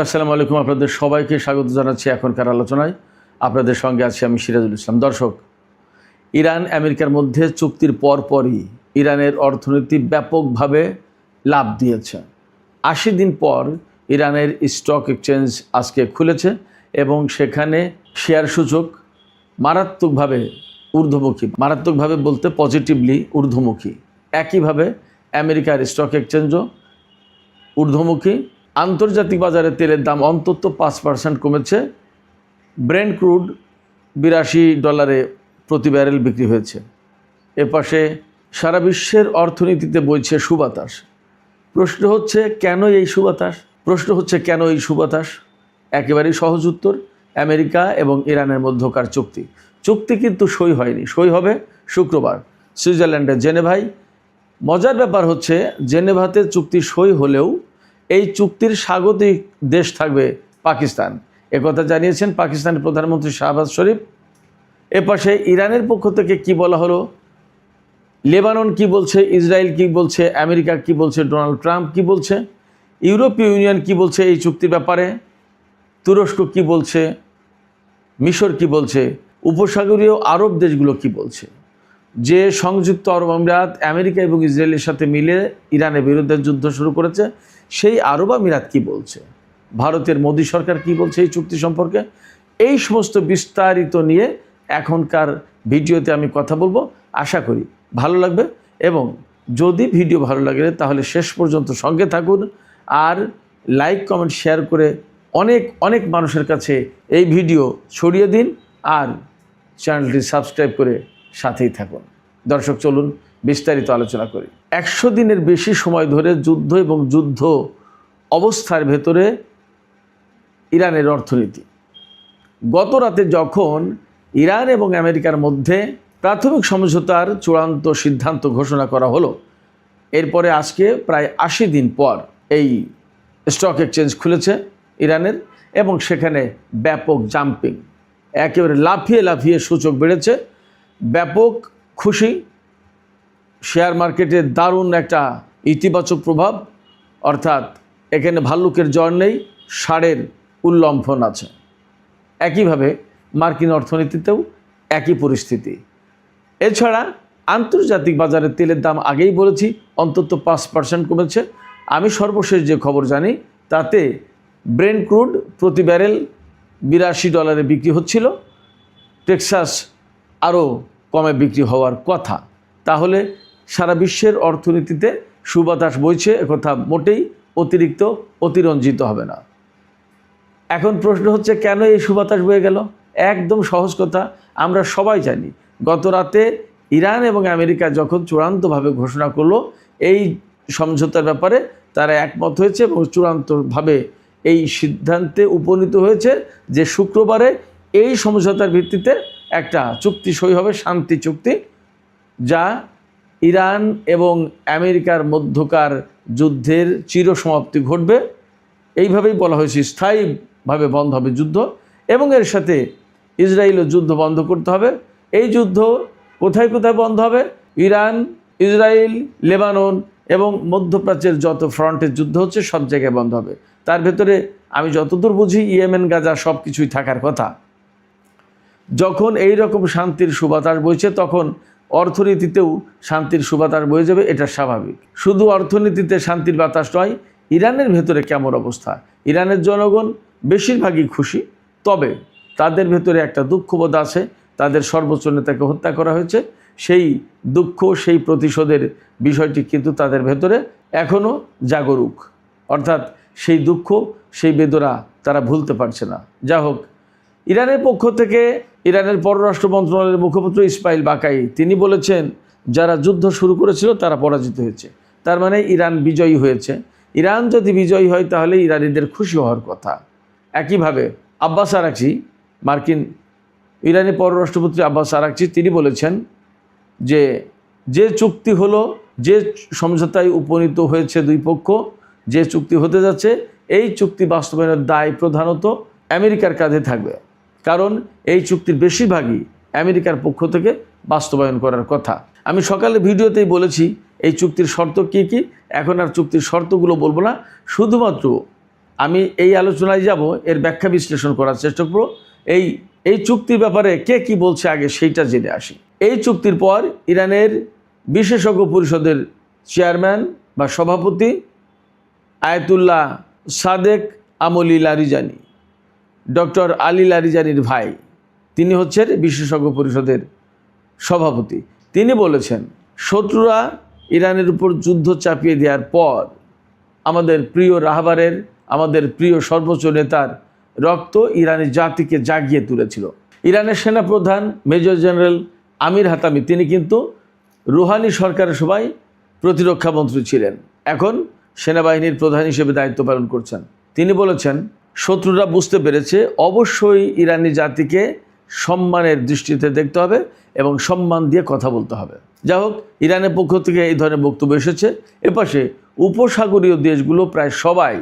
আসসালামু আলাইকুম, আপনাদের সবাইকে স্বাগত জানাচ্ছি এখনকার আলোচনায়। আপনাদের সঙ্গে আছি আমি সিরাজুল ইসলাম। দর্শক, ইরান আমেরিকার মধ্যে চুক্তির পরপরই ইরানের অর্থনীতি ব্যাপকভাবে লাভ দিয়েছে। ৮০ দিন পর ইরানের স্টক এক্সচেঞ্জ আজকে খুলেছে এবং সেখানে শেয়ার সূচক মারাত্মকভাবে ঊর্ধ্বমুখী, মারাত্মকভাবে বলতে পজিটিভলি ঊর্ধ্বমুখী। একইভাবে আমেরিকার স্টক এক্সচেঞ্জও ঊর্ধ্বমুখী। আন্তর্জাতিক বাজারে তেলের দাম অন্তত 5% কমেছে। ব্রেন্ট ক্রুড $82 প্রতি ব্যারেল বিক্রি হয়েছে। এপাশে সারা বিশ্বের অর্থনীতিতে বইছে সুবাতাস। প্রশ্ন হচ্ছে কেন এই সুবাতাস? একেবারেই সহজ উত্তর, আমেরিকা এবং ইরানের মধ্যকার চুক্তি কিন্তু সই হয়নি। সই হবে শুক্রবার সুইজারল্যান্ডের জেনেভায়। মজার ব্যাপার হচ্ছে, জেনেভাতে চুক্তি সই হলেও এই চুক্তির স্বাগতিক দেশ থাকবে পাকিস্তান। একথা জানিয়েছেন পাকিস্তানের প্রধানমন্ত্রী শাহবাজ শরীফ। এপাশে ইরানের পক্ষ থেকে কি বলা হলো, লেবানন কি বলছে, ইসরায়েল কি বলছে, আমেরিকা কি বলছে, ডোনাল্ড ট্রাম্প কি বলছে, ইউরোপীয় ইউনিয়ন কি বলছে এই চুক্তির ব্যাপারে, তুরস্ক কি বলছে, মিশর কি বলছে, উপসাগরীয় আরব দেশগুলো কি বলছে। যে সংযুক্ত আরব আমিরাত আমেরিকা এবং ইসরায়েলের সাথে মিলে ইরানের বিরুদ্ধে যুদ্ধ শুরু করেছে, সেই আরব আমিরাত কি বলছে, ভারতের মোদী সরকার কি বলছে এই চুক্তি সম্পর্কে, এই সমস্ত বিস্তারিত নিয়ে এখনকার ভিডিওতে আমি কথা বলবো। আশা করি ভালো লাগবে এবং যদি ভিডিও ভালো লাগে তাহলে শেষ পর্যন্ত সঙ্গে থাকুন আর লাইক কমেন্ট শেয়ার করে অনেক অনেক মানুষের কাছে এই ভিডিও ছড়িয়ে দিন আর চ্যানেলটি সাবস্ক্রাইব করে সাথেই থাকুন। দর্শক, চলুন বিস্তারিত আলোচনা করি। 100 দিনের বেশি সময় ধরে যুদ্ধ এবং যুদ্ধ অবস্থার ভেতরে ইরানের অর্থনীতি। গত রাতে যখন ইরান এবং আমেরিকার মধ্যে প্রাথমিক সমঝোতার চূড়ান্ত সিদ্ধান্ত ঘোষণা করা হলো, এরপরে আজকে প্রায় 80 দিন পর এই স্টক এক্সচেঞ্জ খুলেছে ইরানের এবং সেখানে ব্যাপক জাম্পিং, একেবারে লাফিয়ে লাফিয়ে সূচক বেড়েছে। ব্যাপক খুশি, শেয়ার মার্কেটে দারুণ একটা ইতিবাচক প্রভাব, অর্থাৎ এখানে ভাল্লুকের জ্বর নেই, ষাঁড়ের উল্লম্ফন আছে। একইভাবে মার্কিন অর্থনীতিতেও একই পরিস্থিতি। এছাড়া আন্তর্জাতিক বাজারে তেলের দাম আগেই বলেছি অন্তত 5% কমেছে। আমি সর্বশেষ যে খবর জানি তাতে ব্রেন্ট ক্রুড প্রতি ব্যারেল $82 বিক্রি হচ্ছিল, টেক্সাস আরও কমে বিক্রি হওয়ার কথা। তাহলে সারা বিশ্বের অর্থনীতিতে সুবাতাস বইছে, একথা মোটেই অতিরঞ্জিত হবে না। এখন প্রশ্ন হচ্ছে কেন এই সুবাতাস বয়ে গেল? একদম সহজ কথা, আমরা সবাই জানি গত রাতে ইরান এবং আমেরিকা যখন চূড়ান্তভাবে ঘোষণা করলো এই সমঝোতার ব্যাপারে, তারা একমত হয়েছে এবং চূড়ান্তভাবে এই সিদ্ধান্তে উপনীত হয়েছে যে শুক্রবারে এই সমঝোতার ভিত্তিতে একটা চুক্তি সই হবে, শান্তি চুক্তি, যা ইরান এবং আমেরিকার মধ্যকার যুদ্ধের চিরসমাপ্তি ঘটবে। এইভাবেই বলা হয়েছে, স্থায়ীভাবে বন্ধ হবে যুদ্ধ এবং এর সাথে ইসরায়েলও যুদ্ধ বন্ধ করতে হবে। এই যুদ্ধ কোথায় কোথায় বন্ধ হবে? ইরান, ইসরায়েল, লেবানন এবং মধ্যপ্রাচ্যের যত ফ্রন্টের যুদ্ধ হচ্ছে সব জায়গায় বন্ধ হবে। তার ভেতরে আমি যতদূর বুঝি ইয়েমেন, গাজা সব কিছুই থাকার কথা। যখন এই রকম শান্তির সুবাতাস বইছে তখন অর্থনীতিতেও শান্তির সুবাতাস বয়ে যাবে, এটা স্বাভাবিক। শুধু অর্থনীতিতে শান্তির বাতাস নয়, ইরানের ভেতরে কেমন অবস্থা? ইরানের জনগণ বেশিরভাগই খুশি, তবে তাদের ভেতরে একটা দুঃখবোধ আছে। তাদের সর্বোচ্চ নেতাকে হত্যা করা হয়েছে, সেই দুঃখ, সেই প্রতিশোধের বিষয়টি কিন্তু তাদের ভেতরে এখনও জাগরুক, অর্থাৎ সেই দুঃখ, সেই বেদনা তারা ভুলতে পারছে না। যা হোক, ইরানের পক্ষ থেকে ইরানের পররাষ্ট্র মন্ত্রণালয়ের মুখপাত্র ইসমাইল বাকাই তিনি বলেছেন, যারা যুদ্ধ শুরু করেছিল তারা পরাজিত হয়েছে, তার মানে ইরান বিজয়ী হয়েছে। ইরান যদি বিজয়ী হয় তাহলে ইরানিদের খুশি হওয়ার কথা। একইভাবে আব্বাস আরাকচি, ইরানি পররাষ্ট্রমন্ত্রী আব্বাস আরাকচি তিনি বলেছেন যে চুক্তি হলো, যে সমঝোতায় উপনীত হয়েছে দুই পক্ষ, যে চুক্তি হতে যাচ্ছে, এই চুক্তি বাস্তবায়নের দায় প্রধানত আমেরিকার কাঁধে থাকবে, কারণ এই চুক্তির বেশিরভাগই আমেরিকার পক্ষ থেকে বাস্তবায়ন করার কথা। আমি সকালে ভিডিওতেই বলেছি এই চুক্তির শর্ত কী কী। এখন আর চুক্তির শর্তগুলো বলবো না, শুধুমাত্র আমি এই আলোচনায় যাব, এর ব্যাখ্যা বিশ্লেষণ করার চেষ্টা করব। এই চুক্তির ব্যাপারে কে কি বলছে আগে সেইটা জেনে আসি। এই চুক্তির পর ইরানের বিশেষজ্ঞ পরিষদের চেয়ারম্যান বা সভাপতি আয়াতুল্লাহ সাদেক আমলি লারিজানি, ডক্টর আলী লারিজানির ভাই, তিনি হচ্ছেন বিশেষজ্ঞ পরিষদের সভাপতি। তিনি বলেছেন, শত্রুরা ইরানের উপর যুদ্ধ চাপিয়ে দেওয়ার পর আমাদের প্রিয় রাহবারের, আমাদের প্রিয় সর্বোচ্চ নেতার রক্ত ইরানি জাতিকে জাগিয়ে তুলেছিল। ইরানের সেনাপ্রধান মেজর জেনারেল আমির হাতামি, তিনি কিন্তু রুহানি সরকারের সময় প্রতিরক্ষা মন্ত্রী ছিলেন, এখন সেনাবাহিনীর প্রধান হিসেবে দায়িত্ব পালন করছেন। তিনি বলেছেন, শত্রুরা বুঝতে পেরেছে অবশ্যই ইরানি জাতিকে সম্মানের দৃষ্টিতে দেখতে হবে এবং সম্মান দিয়ে কথা বলতে হবে। যাই হোক, ইরানের পক্ষ থেকে এই ধরনের বক্তব্য এসেছে। এপাশে উপসাগরীয় দেশগুলো প্রায় সবাই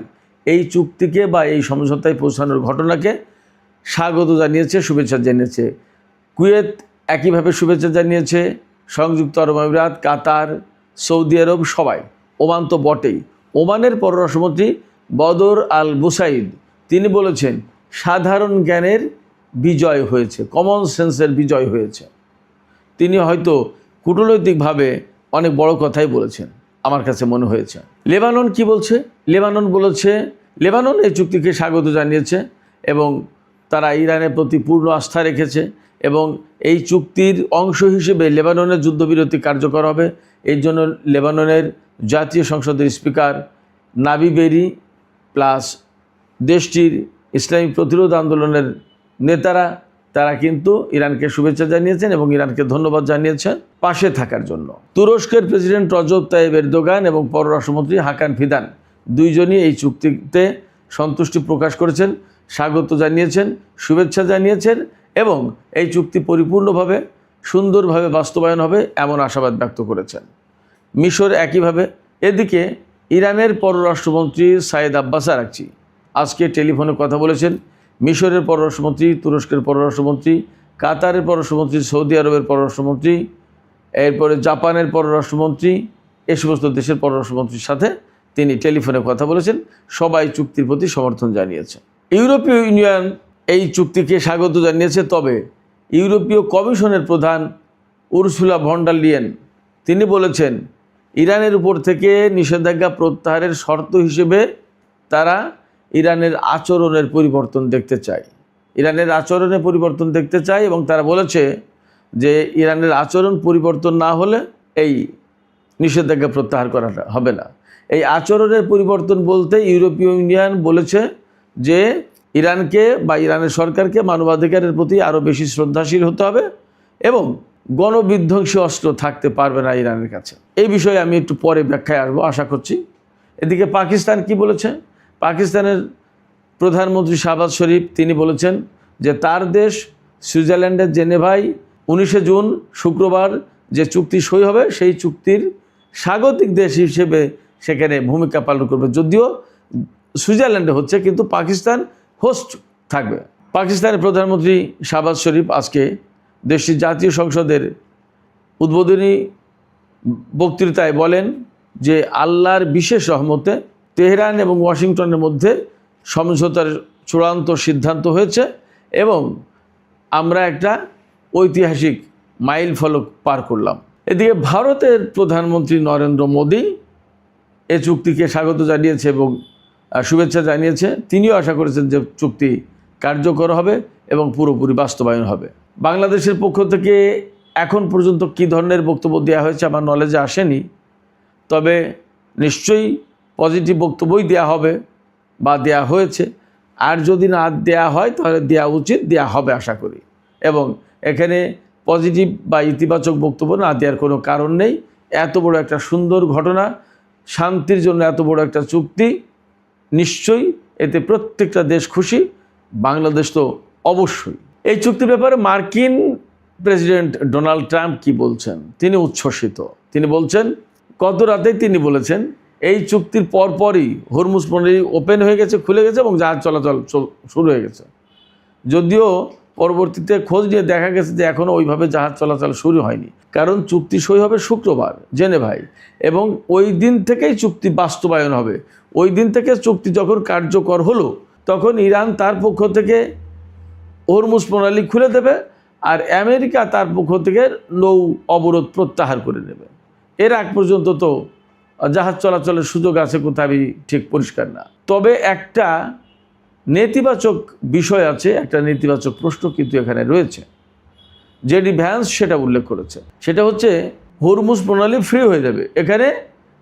এই চুক্তিকে বা এই সমঝোতায় পৌঁছানোর ঘটনাকে স্বাগত জানিয়েছে, শুভেচ্ছা জানিয়েছে। কুয়েত একইভাবে শুভেচ্ছা জানিয়েছে, সংযুক্ত আরব আমিরাত, কাতার, সৌদি আরব, সবাই। ওমান তো বটেই। ওমানের পররাষ্ট্রমন্ত্রী বদর আল বুসাইদ, তিনি বলেছেন, সাধারণ জ্ঞানের বিজয় হয়েছে, কমন সেন্সের বিজয় হয়েছে। তিনি হয়তো কূটনৈতিকভাবে অনেক বড় কথাই বলেছেন, আমার কাছে মনে হয়েছে। লেবানন কি বলছে? লেবানন এই চুক্তিকে স্বাগত জানিয়েছে এবং তারা ইরানের প্রতি পূর্ণ আস্থা রেখেছে এবং এই চুক্তির অংশ হিসেবে লেবাননের যুদ্ধবিরতি কার্যকর হবে। এই জন্য লেবাননের জাতীয় সংসদের স্পিকার নাবি বেরি প্লাস দেশটির ইসলামী প্রতিরোধ আন্দোলনের নেতারা, তারা কিন্তু ইরানকে শুভেচ্ছা জানিয়েছেন এবং ইরানকে ধন্যবাদ জানিয়েছেন পাশে থাকার জন্য। তুরস্কের প্রেসিডেন্ট রজব তাইয়েব এরদোগান এবং পররাষ্ট্রমন্ত্রী হাকান ফিদান, দুইজনই এই চুক্তিতে সন্তুষ্টি প্রকাশ করেছেন, স্বাগত জানিয়েছেন, শুভেচ্ছা জানিয়েছেন এবং এই চুক্তি পরিপূর্ণভাবে সুন্দরভাবে বাস্তবায়ন হবে এমন আশাবাদ ব্যক্ত করেছেন। মিশর একইভাবে। এদিকে ইরানের পররাষ্ট্রমন্ত্রী সাইদ আব্বাস আরাকচি আজকে টেলিফোনে কথা বলেছেন মিশরের পররাষ্ট্রমন্ত্রী, তুরস্কের পররাষ্ট্রমন্ত্রী, কাতারের পররাষ্ট্রমন্ত্রী, সৌদি আরবের পররাষ্ট্রমন্ত্রী, এরপরে জাপানের পররাষ্ট্রমন্ত্রী, এই সমস্ত দেশের পররাষ্ট্রমন্ত্রীর সাথে তিনি টেলিফোনে কথা বলেছেন। সবাই চুক্তির প্রতি সমর্থন জানিয়েছে। ইউরোপীয় ইউনিয়ন এই চুক্তিকে স্বাগত জানিয়েছে, তবে ইউরোপীয় কমিশনের প্রধান উরসুলা ভন ডার লিয়েন, তিনি বলেছেন, ইরানের উপর থেকে নিষেধাজ্ঞা প্রত্যাহারের শর্ত হিসেবে তারা ইরানের আচরণের পরিবর্তন দেখতে চায়। ইরানের আচরণে পরিবর্তন দেখতে চায় এবং তারা বলেছে যে ইরানের আচরণ পরিবর্তন না হলে এই নিষেধাজ্ঞা প্রত্যাহার করা হবে না। এই আচরণের পরিবর্তন বলতে ইউরোপীয় ইউনিয়ন বলেছে যে ইরানকে বা ইরানের সরকারকে মানবাধিকারের প্রতি আরও বেশি শ্রদ্ধাশীল হতে হবে এবং গণবিধ্বংসী অস্ত্র থাকতে পারবে না ইরানের কাছে। এই বিষয়ে আমি একটু পরে ব্যাখ্যায় আসবো আশা করছি। এদিকে পাকিস্তান কি বলেছে? পাকিস্তানের প্রধানমন্ত্রী শাহবাজ শরীফ, তিনি বলেছেন যে তার দেশ সুইজারল্যান্ডের জেনেভায় 19 জুন শুক্রবার যে চুক্তি সই হবে সেই চুক্তির স্বাগতিক দেশ হিসেবে সেখানে ভূমিকা পালন করবে। যদিও সুইজারল্যান্ডে হচ্ছে, কিন্তু পাকিস্তান হোস্ট থাকবে। পাকিস্তানের প্রধানমন্ত্রী শাহবাজ শরীফ আজকে দেশটির জাতীয় সংসদের উদ্বোধনী বক্তৃতায় বলেন যে আল্লাহর বিশেষ রহমতে তেহরান এবং ওয়াশিংটনের মধ্যে সমঝোতার চূড়ান্ত সিদ্ধান্ত হয়েছে এবং আমরা একটা ঐতিহাসিক মাইল ফলক পার করলাম। এদিকে ভারতের প্রধানমন্ত্রী নরেন্দ্র মোদী এই চুক্তিকে স্বাগত জানিয়েছে এবং শুভেচ্ছা জানিয়েছে। তিনিও আশা করেছেন যে চুক্তি কার্যকর হবে এবং পুরোপুরি বাস্তবায়ন হবে। বাংলাদেশের পক্ষ থেকে এখন পর্যন্ত কী ধরনের বক্তব্য দেওয়া হয়েছে আমার নলেজে আসেনি, তবে নিশ্চয়ই পজিটিভ বক্তব্যই দেওয়া হবে বা দেওয়া হয়েছে। আর যদি না দেওয়া হয় তাহলে দেওয়া উচিত, দেওয়া হবে আশা করি। এবং এখানে পজিটিভ বা ইতিবাচক বক্তব্য না দেওয়ার কোনো কারণ নেই। এত বড় একটা সুন্দর ঘটনা, শান্তির জন্য এত বড় একটা চুক্তি, নিশ্চয়ই এতে প্রত্যেকটা দেশ খুশি, বাংলাদেশ তো অবশ্যই। এই চুক্তির ব্যাপারে মার্কিন প্রেসিডেন্ট ডোনাল্ড ট্রাম্প কি বলছেন? তিনি উচ্ছ্বসিত। তিনি বলছেন, গত রাতেই তিনি বলেছেন এই চুক্তির পরপরই হরমুজ প্রণালী ওপেন হয়ে গেছে, খুলে গেছে এবং জাহাজ চলাচল শুরু হয়ে গেছে। যদিও পরবর্তীতে খোঁজ নিয়ে দেখা গেছে যে এখনও ওইভাবে জাহাজ চলাচল শুরু হয়নি, কারণ চুক্তি সই হবে শুক্রবার জেনেভায় এবং ওই দিন থেকেই চুক্তি বাস্তবায়ন হবে। ওই দিন থেকে চুক্তি যখন কার্যকর হলো তখন ইরান তার পক্ষ থেকে হরমুজ প্রণালী খুলে দেবে, আর আমেরিকা তার পক্ষ থেকে নৌ অবরোধ প্রত্যাহার করে নেবে। এর আগ পর্যন্ত তো জাহাজ চলাচলের সুযোগ আছে কোথায় আমি ঠিক পরিষ্কার না। তবে একটা নেতিবাচক বিষয় আছে, একটা নেতিবাচক প্রশ্ন কিন্তু এখানে রয়েছে। জেডি ভ্যান্স সেটা উল্লেখ করেছে, সেটা হচ্ছে হরমুজ প্রণালী ফ্রি হয়ে যাবে, এখানে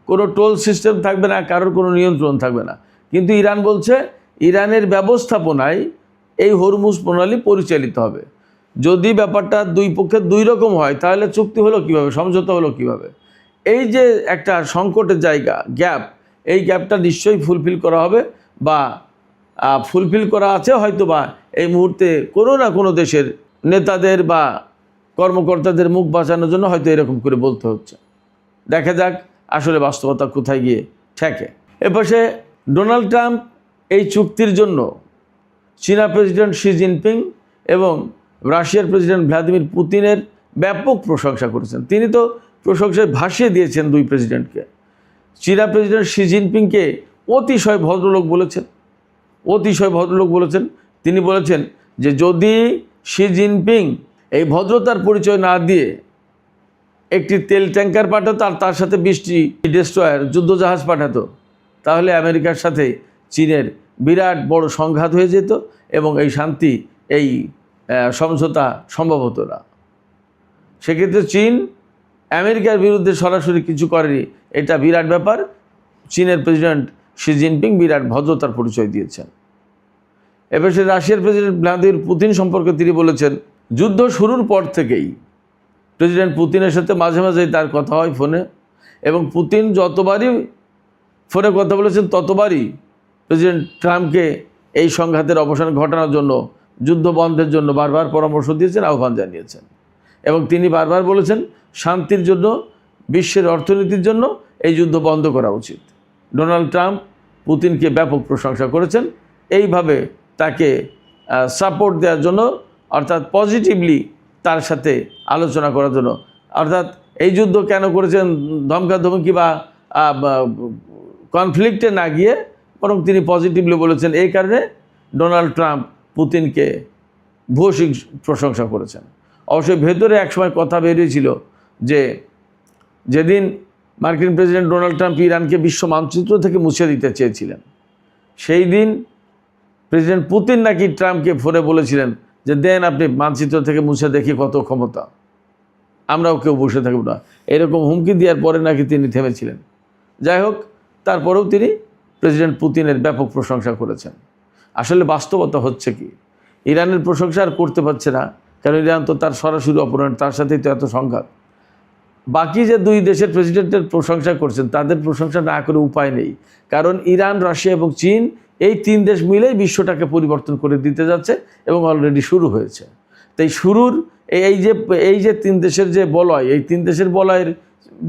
কোনো টোল সিস্টেম থাকবে না, কারোর কোনো নিয়ন্ত্রণ থাকবে না। কিন্তু ইরান বলছে ইরানের ব্যবস্থাপনায় এই হরমুজ প্রণালী পরিচালিত হবে। যদি ব্যাপারটা দুই পক্ষে দুই রকম হয় তাহলে চুক্তি হলো কিভাবে, সমঝোতা হলো কিভাবে? এই যে একটা সংকটের জায়গা, গ্যাপ, এই গ্যাপটা নিশ্চয়ই ফুলফিল করা হবে বা ফুলফিল করা আছে হয়তো বা এই মুহূর্তে কোনো না কোনো দেশের নেতাদের বা কর্মকর্তাদের মুখ বাঁচানোর জন্য হয়তো এরকম করে বলতে হচ্ছে। দেখা যাক আসলে বাস্তবতা কোথায় গিয়ে ঠেকে। এপাশে ডোনাল্ড ট্রাম্প এই চুক্তির জন্য চীনা প্রেসিডেন্ট শি জিনপিং এবং রাশিয়ার প্রেসিডেন্ট ভ্লাদিমির পুতিনের ব্যাপক প্রশংসা করেছেন। তিনি তো প্রশংসায় ভাসিয়ে দিয়েছেন দুই প্রেসিডেন্টকে। চীনা প্রেসিডেন্ট শি জিনপিংকে অতিশয় ভদ্রলোক বলেছেন, অতিশয় ভদ্রলোক বলেছেন। তিনি বলেছেন যে যদি শি জিনপিং এই ভদ্রতার পরিচয় না দিয়ে একটি তেল ট্যাঙ্কার পাঠাতো আর তার সাথে 20টি ডেস্ট্রয়ার যুদ্ধজাহাজ পাঠাতো তাহলে আমেরিকার সাথে চীনের বিরাট বড় সংঘাত হয়ে যেত এবং এই শান্তি, এই সমঝোতা সম্ভব হতো না। সেক্ষেত্রে চীন আমেরিকার বিরুদ্ধে সরাসরি কিছু করেনি, এটা বিরাট ব্যাপার। চীনের প্রেসিডেন্ট শি জিনপিং বিরাট ভদ্রতার পরিচয় দিয়েছেন। এবার সে রাশিয়ার প্রেসিডেন্ট ভ্লাদিমির পুতিন সম্পর্কে তিনি বলেছেন যুদ্ধ শুরুর পর থেকেই প্রেসিডেন্ট পুতিনের সাথে মাঝে মাঝেই তার কথা হয় ফোনে, এবং পুতিন যতবারই ফোনে কথা বলেছেন ততবারই প্রেসিডেন্ট ট্রাম্পকে এই সংঘাতের অবসান ঘটানোর জন্য, যুদ্ধ বন্ধের জন্য বারবার পরামর্শ দিয়েছেন, আহ্বান জানিয়েছেন। এবং তিনি বারবার বলেছেন শান্তির জন্য, বিশ্বের অর্থনীতির জন্য এই যুদ্ধ বন্ধ করা উচিত। ডোনাল্ড ট্রাম্প পুতিনকে ব্যাপক প্রশংসা করেছেন এইভাবে তাকে সাপোর্ট দেওয়ার জন্য, অর্থাৎ পজিটিভলি তার সাথে আলোচনা করার জন্য। অর্থাৎ এই যুদ্ধ কেন করেছেন ধমকাধমকি বা কনফ্লিক্টে না গিয়ে, বরং তিনি পজিটিভলি বলেছেন। এই কারণে ডোনাল্ড ট্রাম্প পুতিনকে ভূয়সী প্রশংসা করেছেন। অবশ্যই ভেতরে একসময় কথা বেরিয়েছিল যে যেদিন মার্কিন প্রেসিডেন্ট ডোনাল্ড ট্রাম্প ইরানকে বিশ্ব মানচিত্র থেকে মুছে দিতে চেয়েছিলেন, সেই দিন প্রেসিডেন্ট পুতিন নাকি ট্রাম্পকে ফোনে বলেছিলেন যে দেন আপনি মানচিত্র থেকে মুছে দেখি কত ক্ষমতা, আমরাও কেউ বসে থাকব না, এরকম হুমকি দেওয়ার পরে নাকি তিনি থেমেছিলেন। যাই হোক, তারপরেও তিনি প্রেসিডেন্ট পুতিনের ব্যাপক প্রশংসা করেছেন। আসলে বাস্তবতা হচ্ছে কি, ইরানের প্রশংসা আর করতে পারছে না, কারণ ইরান তো তার সরাসরি অপোনেন্ট, তার সাথেই তো এত সংঘাত। বাকি যে দুই দেশের প্রেসিডেন্টের প্রশংসা করছেন তাদের প্রশংসা না করে উপায় নেই, কারণ ইরান, রাশিয়া এবং চীন এই তিন দেশ মিলেই বিশ্বটাকে পরিবর্তন করে দিতে যাচ্ছে এবং অলরেডি শুরু হয়েছে। তাই শুরুর এই যে তিন দেশের যে বলয়, এই তিন দেশের বলয়ের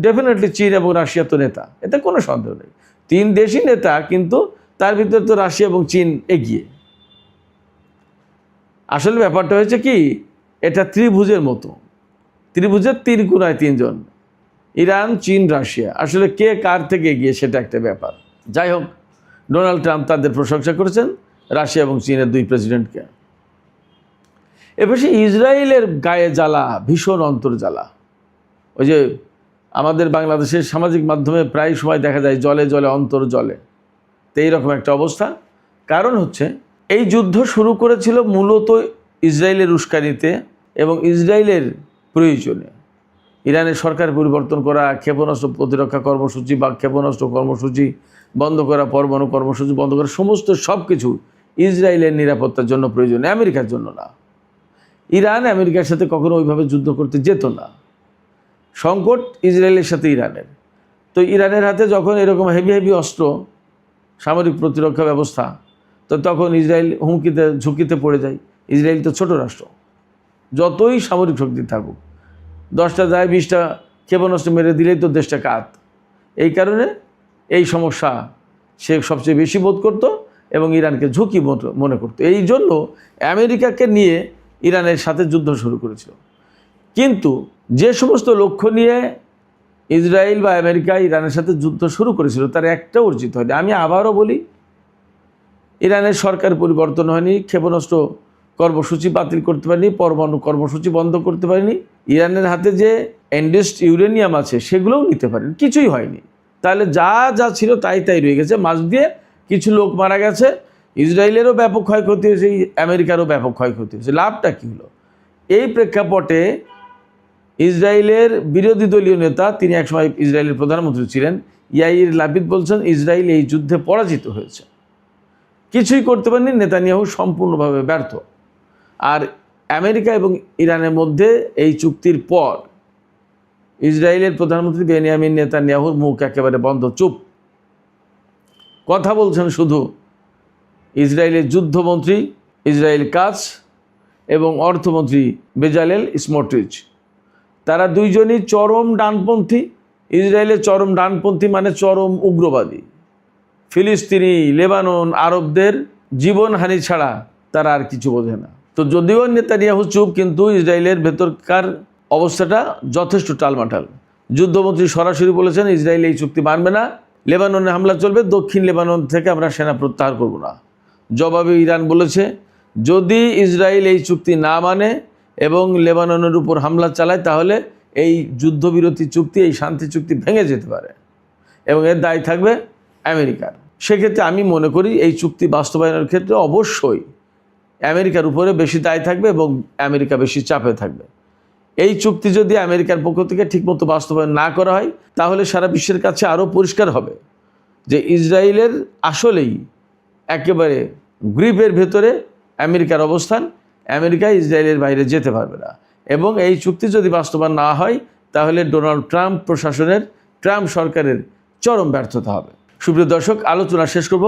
ডেফিনেটলি চীন এবং রাশিয়া তো নেতা, এতে কোনো সন্দেহ নেই। তিন দেশই নেতা, কিন্তু তার ভিতরে তো রাশিয়া এবং চীন এগিয়ে। আসলে ব্যাপারটা হয়েছে কি, এটা ত্রিভুজের মতো, ত্রিভুজের তিন কোণায় তিনজন, ইরান, চীন, রাশিয়া। আসলে কে কার থেকে এগিয়ে সেটা একটা ব্যাপার। যাই হোক, ডোনাল্ড ট্রাম্প তাদের প্রশংসা করেছেন, রাশিয়া এবং চীনের দুই প্রেসিডেন্টকে। এবার ইসরায়েলের গায়ে জ্বালা, ভীষণ অন্তর্জ্বালা। ওই যে আমাদের বাংলাদেশের সামাজিক মাধ্যমে প্রায় সময় দেখা যায় জলে জলে অন্তর জলে, তো এইরকম একটা অবস্থা। কারণ হচ্ছে এই যুদ্ধ শুরু করেছিল মূলত ইসরায়েলের উস্কানিতে এবং ইসরায়েলের প্রয়োজনে। ইরানের সরকার পরিবর্তন করা, ক্ষেপণাস্ত্র প্রতিরক্ষা কর্মসূচি বা ক্ষেপণাস্ত্র কর্মসূচি বন্ধ করা, পরমাণু কর্মসূচি বন্ধ করা, সমস্ত সব কিছু ইসরায়েলের নিরাপত্তার জন্য প্রয়োজনে, আমেরিকার জন্য না। ইরান আমেরিকার সাথে কখনো ওইভাবে যুদ্ধ করতে যেত না। সংকট ইসরায়েলের সাথে ইরানের। তো ইরানের হাতে যখন এরকম হেভি অস্ত্র, সামরিক প্রতিরক্ষা ব্যবস্থা, তো তখন ইসরায়েল ঝুঁকিতে পড়ে যায়। ইসরায়েল তো ছোট রাষ্ট্র, যতই সামরিক শক্তি থাকুক, 10টা যায় 20টা ক্ষেপণাস্ত্র মেরে দিলেই তো দেশটা কাত। এই কারণে এই সমস্যা সে সবচেয়ে বেশি বোধ করত এবং ইরানকে ঝুঁকি মনে করত। এই জন্য আমেরিকাকে নিয়ে ইরানের সাথে যুদ্ধ শুরু করেছিল। কিন্তু যে সমস্ত লক্ষ্য নিয়ে ইসরায়েল বা আমেরিকা ইরানের সাথে যুদ্ধ শুরু করেছিল, তার একটা অর্জিত হয়নি। আমি আবারও বলি, ইরানের সরকার পরিবর্তন হয়নি, ক্ষেপণাস্ত্র কর্মসূচি বাতিল করতে পারেনি, পরমাণু কর্মসূচি বন্ধ করতে পারেনি, ইরানের হাতে যে এনরিচড ইউরেনিয়াম আছে সেগুলোও নিতে পারেনি, কিছুই হয়নি। তাহলে যা যা ছিল তাই তাই রয়ে গেছে। মাঝ দিয়ে কিছু লোক মারা গেছে, ইসরায়েলেরও ব্যাপক ক্ষয়ক্ষতি হয়েছে, আমেরিকারও ব্যাপক ক্ষয়ক্ষতি হয়েছে। লাভটা কী হলো? এই প্রেক্ষাপটে ইসরায়েলের বিরোধী দলীয় নেতা, তিনি একসময় ইসরায়েলের প্রধানমন্ত্রী ছিলেন, ইয়াইর লাপিদ বলছেন ইসরায়েল এই যুদ্ধে পরাজিত হয়েছে, কিছুই করতে পারেনি, নেতানিয়াহু সম্পূর্ণভাবে ব্যর্থ। আর আমেরিকা এবং ইরানের মধ্যে এই চুক্তির পর ইসরায়েলের প্রধানমন্ত্রী বেনিয়ামিন নেতানিয়াহুর মুখ একেবারে বন্ধ, চুপ। কথা বলছেন শুধু ইসরায়েলের যুদ্ধমন্ত্রী ইসরায়েল কাটজ এবং অর্থমন্ত্রী বেজালেল স্মোট্রিচ। তারা দুইজনই চরম ডানপন্থী। ইসরায়েলের চরম ডানপন্থী মানে চরম উগ্রবাদী। ফিলিস্তিনি, লেবানন, আরবদের জীবনহানি ছাড়া তারা আর কিছু বোঝে না। তো যদিও নেতানিয়াহু চুপ, কিন্তু ইসরায়েলের ভেতরকার অবস্থাটা যথেষ্ট টালমাটাল। যুদ্ধমন্ত্রী সরাসরি বলেছেন ইসরায়েল এই চুক্তি মানবে না, লেবাননে হামলা চলবে, দক্ষিণ লেবানন থেকে আমরা সেনা প্রত্যাহার করব না। জবাবে ইরান বলেছে যদি ইসরায়েল এই চুক্তি না মানে এবং লেবাননের উপর হামলা চালায় তাহলে এই যুদ্ধবিরতি চুক্তি, এই শান্তি চুক্তি ভেঙে যেতে পারে এবং এর দায় থাকবে আমেরিকার। সেক্ষেত্রে আমি মনে করি এই চুক্তি বাস্তবায়নের ক্ষেত্রে অবশ্যই আমেরিকার উপরে বেশি দায় থাকবে এবং আমেরিকা বেশি চাপে থাকবে। এই চুক্তি যদি আমেরিকার পক্ষ থেকে ঠিকমতো বাস্তবায়ন না করা হয় তাহলে সারা বিশ্বের কাছে আরও পরিষ্কার হবে যে ইসরায়েলের আসলেই একেবারে গ্রিপের ভেতরে আমেরিকার অবস্থান, আমেরিকা ইসরায়েলের বাইরে যেতে পারবে না। এবং এই চুক্তি যদি বাস্তবায়ন না হয় তাহলে ডোনাল্ড ট্রাম্প প্রশাসনের, ট্রাম্প সরকারের চরম ব্যর্থতা হবে। সুপ্রিয় দর্শক, আলোচনা শেষ করব,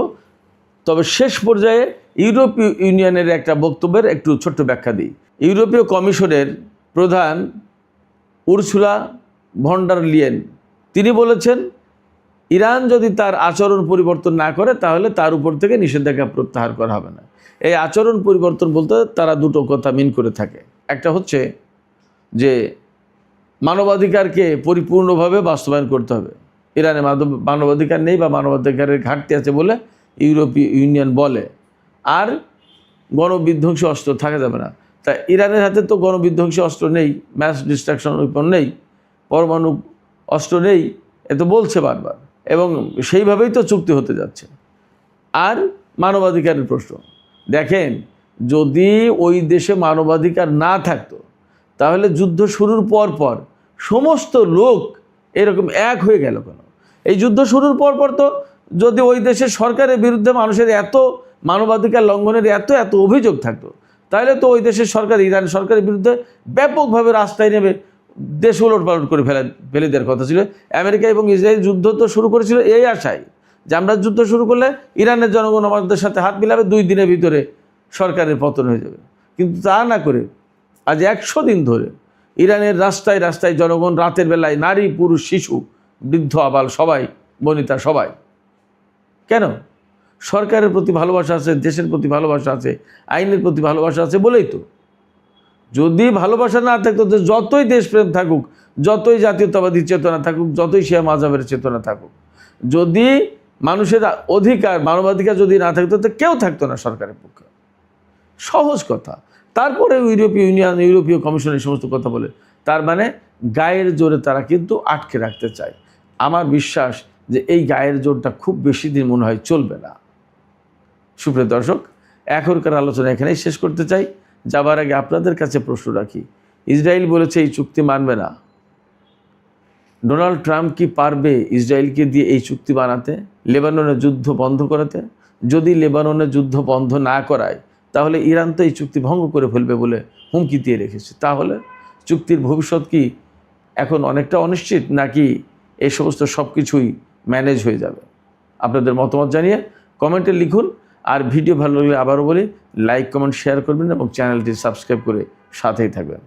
তবে শেষ পর্যায়ে ইউরোপীয় ইউনিয়নের একটা বক্তব্যের একটু ছোট্ট ব্যাখ্যা দিই। ইউরোপীয় কমিশনের প্রধান উরসুলা ভন ডার লিয়েন তিনি বলেছেন ইরান যদি তার আচরণ পরিবর্তন না করে তাহলে তার উপর থেকে নিষেধাজ্ঞা প্রত্যাহার করা হবে না। এই আচরণ পরিবর্তন বলতে তারা দুটো কথা মিন করে থাকে। একটা হচ্ছে যে মানবাধিকারকে পরিপূর্ণভাবে বাস্তবায়ন করতে হবে। ইরানে মানবাধিকার নেই বা মানবাধিকারের ঘাটতি আছে বলে ইউরোপীয় ইউনিয়ন বলে। আর গণবিধ্বংসী অস্ত্র থাকা যাবে না। তা ইরানের হাতে তো গণবিধ্বংসী অস্ত্র নেই, ম্যাস ডিস্ট্রাকশন ওয়েপন নেই, পরমাণু অস্ত্র নেই, এ তো বলছে বারবার, এবং সেইভাবেই তো চুক্তি হতে যাচ্ছে। আর মানবাধিকারের প্রশ্ন দেখেন, যদি ওই দেশে মানবাধিকার না থাকতো তাহলে যুদ্ধ শুরুর পর সমস্ত লোক এরকম এক হয়ে গেল কেন? এই যুদ্ধ শুরুর পর তো যদি ওই দেশের সরকারের বিরুদ্ধে মানুষের এত মানবাধিকার লঙ্ঘনের এত অভিযোগ থাকতো তাহলে তো ওই দেশের সরকার, ইরান সরকারের বিরুদ্ধে ব্যাপকভাবে রাস্তায় নেমে দেশ উলটপালট করে ফেলে দেওয়ার কথা ছিল। আমেরিকা এবং ইসরায়েল যুদ্ধ তো শুরু করেছিল এই আশায় যে আমরা যুদ্ধ শুরু করলে ইরানের জনগণ আমাদের সাথে হাত মিলাবে, 2 দিনের ভিতরে সরকারের পতন হয়ে যাবে। কিন্তু তা না করে আজ 100 দিন ধরে ইরানের রাস্তায় রাস্তায় জনগণ, রাতের বেলায় নারী, পুরুষ, শিশু, বৃদ্ধ, আবাল সবাই, বনিতা সবাই। কেন? সরকারের প্রতি ভালোবাসা আছে, দেশের প্রতি ভালোবাসা আছে, আইনের প্রতি ভালোবাসা আছে বলেই তো। যদি ভালোবাসা না থাকতো, যতই দেশপ্রেম থাকুক, যতই জাতীয়তাবাদী চেতনা থাকুক, যতই শিয়া মাযহাবের চেতনা থাকুক, যদি মানুষের অধিকার, মানবাধিকার যদি না থাকতো তো কেউ থাকতো না সরকারের পক্ষে। সহজ কথা। তারপরে ইউরোপীয় ইউনিয়ন, ইউরোপীয় কমিশন এই সমস্ত কথা বলে, তার মানে গায়ের জোরে তারা কিন্তু আটকে রাখতে চায়। আমার বিশ্বাস যে এই গায়ের জোরটা খুব বেশি দিন মনে হয় চলবে না। সুপ্রিয় দর্শক, এখনকার আলোচনা এখানেই শেষ করতে চাই। যাবার আগে আপনাদের কাছে প্রশ্ন রাখি, ইসরায়েল বলেছে এই চুক্তি মানবে না, ডোনাল্ড ট্রাম্প কি পারবে ইসরায়েলকে দিয়ে এই চুক্তি বানাতে, লেবাননের যুদ্ধ বন্ধ করাতে? যদি লেবাননের যুদ্ধ বন্ধ না করায় তাহলে ইরান তো এই চুক্তি ভঙ্গ করে ফেলবে বলে হুমকি দিয়ে রেখেছে। তাহলে চুক্তির ভবিষ্যৎ কি এখন অনেকটা অনিশ্চিত, নাকি এই সমস্ত সব কিছুই ম্যানেজ হয়ে যাবে? আপনাদের মতামত জানিয়ে কমেন্টে লিখুন। আর ভিডিও ভালো লাগলে আবারও বলি, লাইক, কমেন্ট, শেয়ার করবেন এবং চ্যানেলটি সাবস্ক্রাইব করে সাথেই থাকবেন।